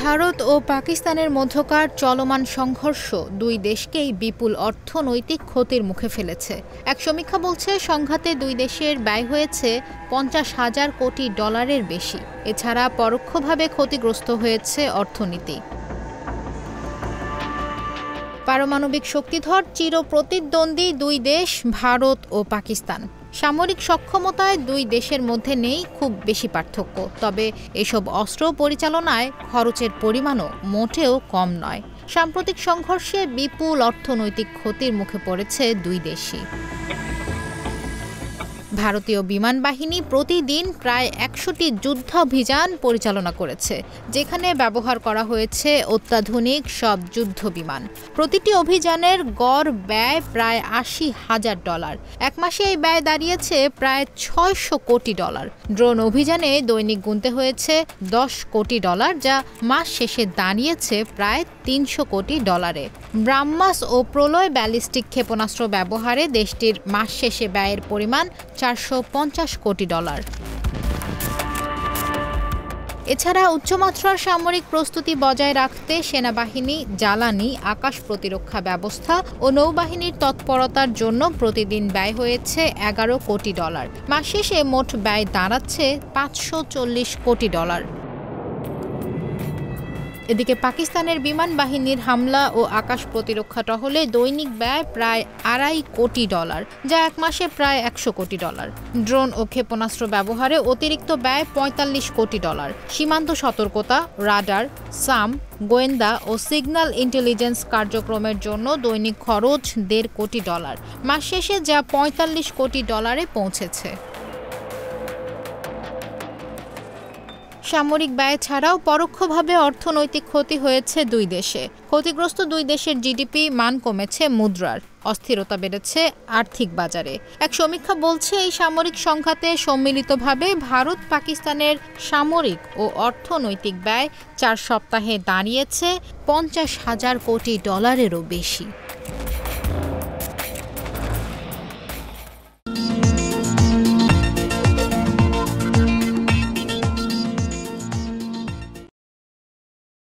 ভারত ও পাকিস্তানের মধ্যকার চলমান সংঘর্ষ দুই দেশকেই বিপুল অর্থনৈতিক ক্ষতির মুখে ফেলেছে। এক সমীক্ষা বলছে সংঘাতে দুই দেশের ব্যয় হয়েছে ৫০,০০০ কোটি ডলারের বেশি। এছাড়া পরোক্ষভাবে ক্ষতিগ্রস্ত হয়েছে অর্থনীতি। পারমাণবিক শক্তিধর চিরপ্রতিদ্বন্দ্বী দুই দেশ ভারত ও পাকিস্তান। সামরিক সক্ষমতায় দুই দেশের মধ্যে নেই খুব বেশি পার্থক্য, তবে এসব অস্ত্র পরিচালনায় খরচের পরিমাণও মোটেও কম নয়। সাম্প্রতিক সংঘর্ষে বিপুল অর্থনৈতিক ক্ষতির মুখে পড়েছে দুই দেশই। ভারতীয় বিমান বাহিনী প্রতিদিন প্রায় ১০০টি যুদ্ধাভিযান পরিচালনা করেছে, যেখানে ব্যবহার করা হয়েছে অত্যাধুনিক সব যুদ্ধ বিমান। প্রতিটি অভিযানের গড় ব্যয় প্রায় $৮০,০০০। এক মাসে এই ব্যয় দাঁড়িয়েছে প্রায় $৬০০ কোটি। ড্রোন অভিযানে দৈনিক গুনতে হয়েছে $১০ কোটি, যা মাস শেষে দাঁড়িয়েছে প্রায় $৩০০ কোটি। ব্রাহ্মাস ও প্রলয় ব্যালিস্টিক ক্ষেপণাস্ত্র ব্যবহারে দেশটির মাস শেষে ব্যয়ের পরিমাণ $৪৫০ কোটি। এছাড়া উচ্চমাত্রার সামরিক প্রস্তুতি বজায় রাখতে সেনাবাহিনী, জ্বালানি, আকাশ প্রতিরক্ষা ব্যবস্থা ও নৌবাহিনীর তৎপরতার জন্য প্রতিদিন ব্যয় হয়েছে $১১ কোটি। মাস শেষে মোট ব্যয় দাঁড়াচ্ছে $৫৪০ কোটি। এদিকে পাকিস্তানের বিমান বাহিনীর হামলা ও আকাশ প্রতিরক্ষা টহলে দৈনিক ব্যয় প্রায় $২.৫ কোটি, যা এক মাসে প্রায় $১০০ কোটি। ড্রোন ও ক্ষেপণাস্ত্র ব্যবহারে অতিরিক্ত ব্যয় $৪৫ কোটি। সীমান্ত সতর্কতা, রাডার, সাম, গোয়েন্দা ও সিগন্যাল ইন্টেলিজেন্স কার্যক্রমের জন্য দৈনিক খরচ $১.৫ কোটি। মাস শেষে যা $৪৫ কোটি পৌঁছেছে। সামরিক ব্যয় ছাড়াও পরোক্ষভাবে অর্থনৈতিক ক্ষতি হয়েছে দুই দেশে। ক্ষতিগ্রস্ত দুই দেশের জিডিপি মান কমেছে, মুদ্রার অস্থিরতা বেড়েছে আর্থিক বাজারে। এক সমীক্ষা বলছে এই সামরিক সংঘাতে সম্মিলিতভাবে ভারত পাকিস্তানের সামরিক ও অর্থনৈতিক ব্যয় ৪ সপ্তাহে দাঁড়িয়েছে $৫০,০০০ কোটি বেশি।